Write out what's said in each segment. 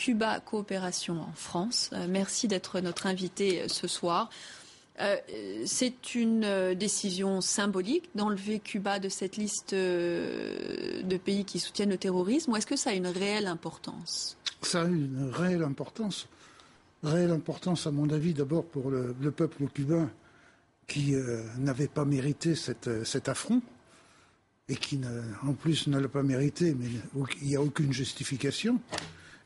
Cuba Coopération en France. Merci d'être notre invité ce soir. C'est une décision symbolique d'enlever Cuba de cette liste de pays qui soutiennent le terrorisme, ou est-ce que ça a une réelle importance ? Ça a une réelle importance. Réelle importance, à mon avis, d'abord pour le peuple cubain qui n'avait pas mérité cet affront et qui, en plus, ne l'a pas mérité, mais il n'y a aucune justification.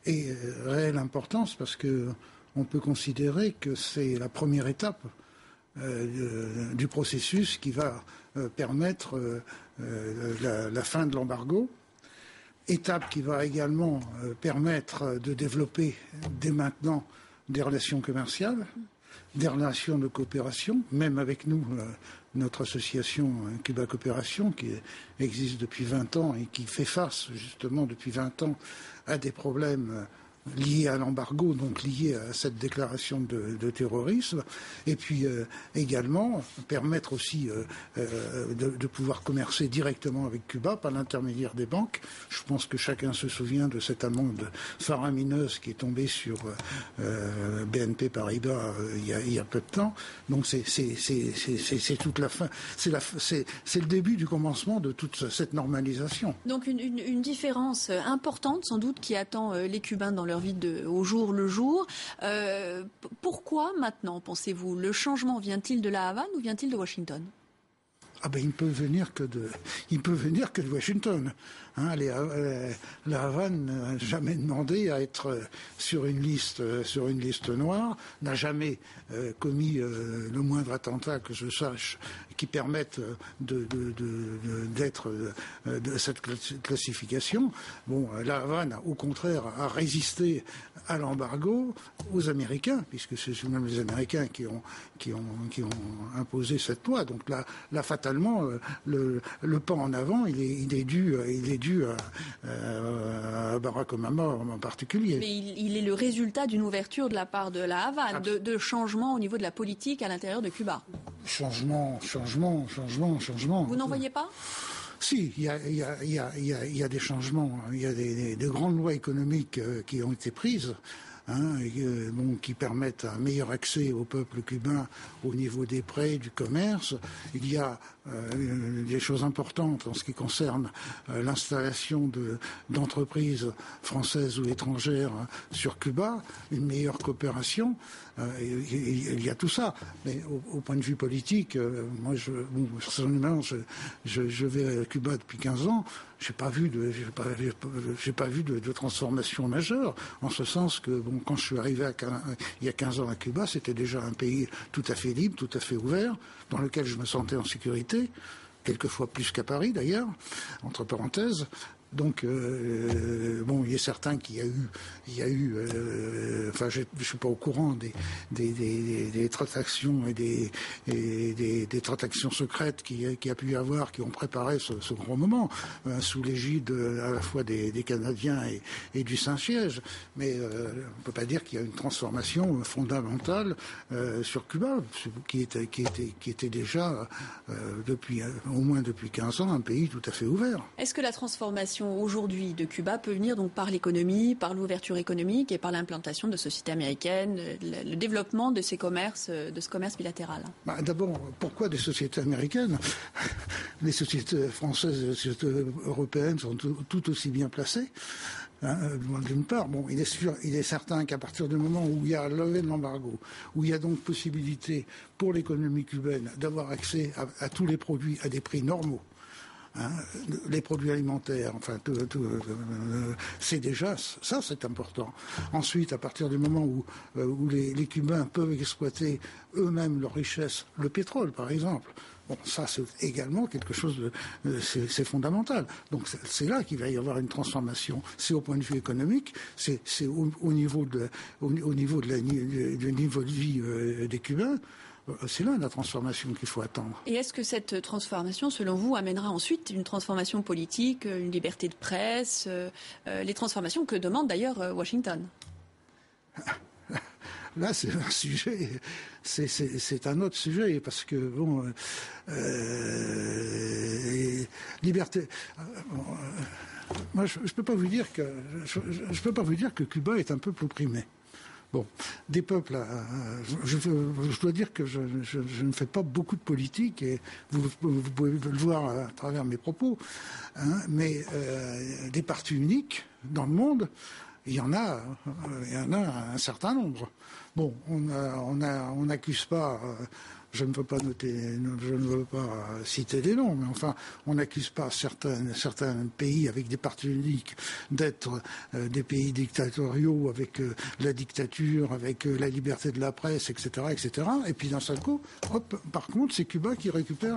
Et réelle importance parce qu'on peut considérer que c'est la première étape du processus qui va permettre la fin de l'embargo. Étape qui va également permettre de développer dès maintenant des relations commerciales, des relations de coopération, même avec nous, notre association Cuba Coopération, qui existe depuis 20 ans et qui fait face justement depuis 20 ans à des problèmes liés à l'embargo, donc liés à cette déclaration de terrorisme, et puis également permettre aussi de pouvoir commercer directement avec Cuba par l'intermédiaire des banques. Je pense que chacun se souvient de cette amende faramineuse qui est tombée sur BNP Paribas il y a peu de temps. Donc c'est toute la fin, c'est le début du commencement de toute cette normalisation. Donc une différence importante sans doute qui attend les Cubains dans leur vie au jour le jour. Pourquoi maintenant, pensez-vous? Le changement vient-il de la Havane ou vient-il de Washington? Il ne peut venir que de Washington. La Havane n'a jamais demandé à être sur une liste noire, n'a jamais commis le moindre attentat que je sache qui permette d'être de cette classification. La Havane, au contraire, a résisté à l'embargo aux Américains, puisque c'est même les Américains qui ont imposé cette loi. Donc là fatalement, le pas en avant, il est dû à Barack Obama en particulier. Mais il est le résultat d'une ouverture de la part de la Havane, de changements au niveau de la politique à l'intérieur de Cuba. Changement. Vous n'en voyez pas ? Si, il y a des changements, il y a des grandes lois économiques qui ont été prises. Qui permettent un meilleur accès au peuple cubain au niveau des prêts, du commerce. Il y a des choses importantes en ce qui concerne l'installation d'entreprises françaises ou étrangères sur Cuba, une meilleure coopération. Il y a tout ça. Mais au point de vue politique, moi, personnellement, je vais à Cuba depuis 15 ans. J'ai pas vu de transformation majeure, en ce sens que quand je suis arrivé il y a 15 ans à Cuba, c'était déjà un pays tout à fait libre, tout à fait ouvert, dans lequel je me sentais en sécurité, quelquefois plus qu'à Paris d'ailleurs, entre parenthèses. Donc, il est certain qu'il y a eu, je suis pas au courant des tractations et des tractations secrètes qui a pu y avoir, qui ont préparé ce grand moment, sous l'égide à la fois des Canadiens et du Saint-Siège. Mais on peut pas dire qu'il y a une transformation fondamentale sur Cuba, qui était déjà au moins depuis 15 ans un pays tout à fait ouvert. Est-ce que la transformation aujourd'hui de Cuba peut venir donc par l'économie, par l'ouverture économique et par l'implantation de sociétés américaines, le développement de ce commerce bilatéral? D'abord, pourquoi des sociétés américaines? Les sociétés françaises et les sociétés européennes sont tout aussi bien placées. D'une part, il est certain qu'à partir du moment où il y a levé de l'embargo, où il y a donc possibilité pour l'économie cubaine d'avoir accès à tous les produits à des prix normaux, les produits alimentaires, c'est déjà ça, c'est important. Ensuite, à partir du moment où les Cubains peuvent exploiter eux-mêmes leurs richesses, le pétrole par exemple, ça c'est également quelque chose c'est fondamental. Donc c'est là qu'il va y avoir une transformation. C'est au point de vue économique, c'est au niveau du niveau de vie des Cubains. C'est là la transformation qu'il faut attendre. Et est-ce que cette transformation, selon vous, amènera ensuite une transformation politique, une liberté de presse, les transformations que demande d'ailleurs Washington? Là, c'est un sujet, c'est un autre sujet parce que liberté. Moi, je peux pas vous dire que Cuba est un peuple opprimé. Bon, des peuples. Je dois dire que je ne fais pas beaucoup de politique et vous pouvez le voir à travers mes propos. Hein, mais des partis uniques dans le monde, il y en a un certain nombre. Bon, on n'accuse pas. Je ne veux pas citer des noms, mais enfin, on n'accuse pas certains pays avec des partis uniques d'être des pays dictatoriaux avec la dictature, avec la liberté de la presse, etc., etc. Et puis d'un seul coup, hop, par contre, c'est Cuba qui récupère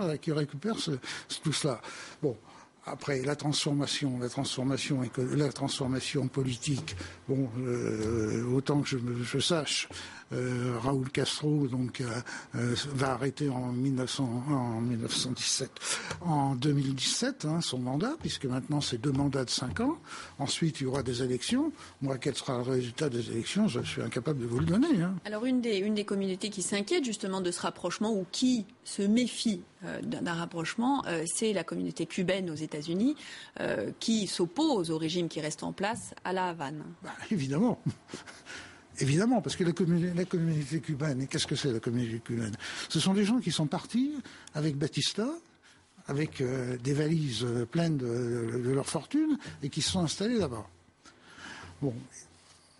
tout cela. Bon. Après, la transformation politique, bon, autant que je sache, Raúl Castro va arrêter en 2017 son mandat, puisque maintenant c'est 2 mandats de 5 ans. Ensuite, il y aura des élections. Moi, quel sera le résultat des élections, je suis incapable de vous le donner. Hein. Alors, une des communautés qui s'inquiète justement de ce rapprochement ou qui se méfie d'un rapprochement, c'est la communauté cubaine aux États-Unis qui s'oppose au régime qui reste en place à La Havane. Évidemment. Évidemment, parce que la communauté cubaine, et qu'est-ce que c'est la communauté cubaine? Ce sont des gens qui sont partis avec Batista, avec des valises pleines de leur fortune, et qui se sont installés là-bas. Bon,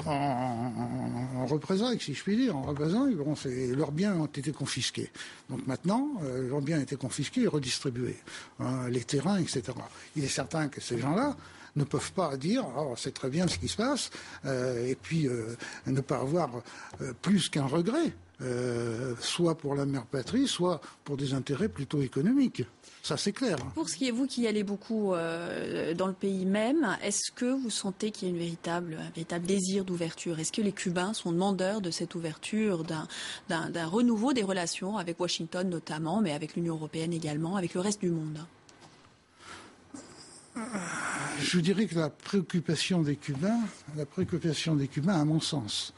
en représailles, si je puis dire, leurs biens ont été confisqués. Donc maintenant, leurs biens ont été confisqués et redistribués. Les terrains, etc. Il est certain que ces gens-là ne peuvent pas dire « c'est très bien ce qui se passe » et puis ne pas avoir plus qu'un regret, soit pour la mère patrie, soit pour des intérêts plutôt économiques. Ça, c'est clair. Pour ce qui est vous qui allez beaucoup dans le pays même, est-ce que vous sentez qu'il y a un véritable désir d'ouverture? Est-ce que les Cubains sont demandeurs de cette ouverture, d'un renouveau des relations avec Washington notamment, mais avec l'Union européenne également, avec le reste du monde? Je dirais que la préoccupation des Cubains, à mon sens,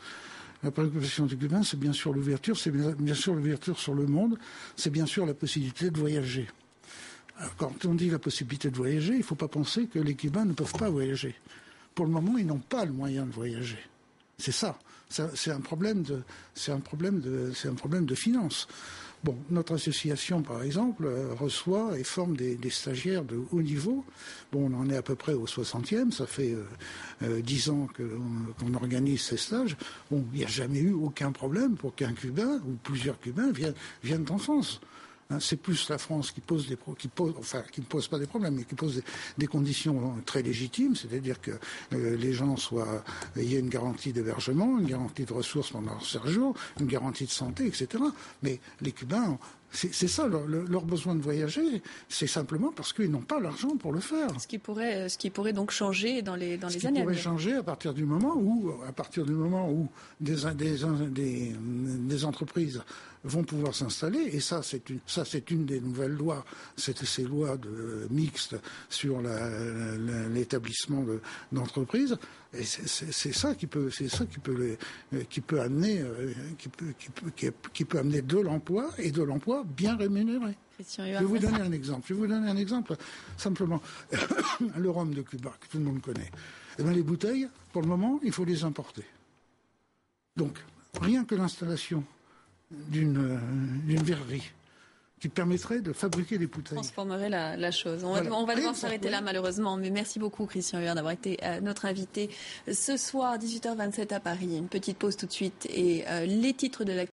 la préoccupation des Cubains, c'est bien sûr l'ouverture, c'est bien sûr l'ouverture sur le monde, c'est bien sûr la possibilité de voyager. Alors, quand on dit la possibilité de voyager, il ne faut pas penser que les Cubains ne peuvent pas voyager. Pour le moment, ils n'ont pas le moyen de voyager. C'est ça. C'est un problème de finances. Bon, notre association, par exemple, reçoit et forme des stagiaires de haut niveau. Bon, on en est à peu près au 60e. Ça fait 10 ans qu'on organise ces stages. Bon, il n'y a jamais eu aucun problème pour qu'un Cubain ou plusieurs Cubains viennent en France. C'est plus la France qui ne pose pas des problèmes, mais qui pose des conditions très légitimes, c'est-à-dire que les gens il y a une garantie d'hébergement, une garantie de ressources pendant leur séjour, une garantie de santé, etc. Mais les Cubains, c'est ça, leur besoin de voyager, c'est simplement parce qu'ils n'ont pas l'argent pour le faire. Ce qui pourrait donc changer dans les années à venir. Ce qui pourrait changer à partir du moment où des entreprises vont pouvoir s'installer, et ça c'est une des nouvelles lois, c'est ces lois mixtes sur l'établissement d'entreprises, et c'est ça qui peut amener de l'emploi, et de l'emploi bien rémunéré. Je vais vous donner un exemple simplement. Le rhum de Cuba que tout le monde connaît. Eh bien, les bouteilles, pour le moment, il faut les importer. Donc, rien que l'installation d'une verrerie qui permettrait de fabriquer des bouteilles. Transformerait la chose. On va devoir s'arrêter là, malheureusement. Mais merci beaucoup, Christian Huard, d'avoir été notre invité ce soir, 18h27 à Paris. Une petite pause tout de suite et les titres de l'actualité.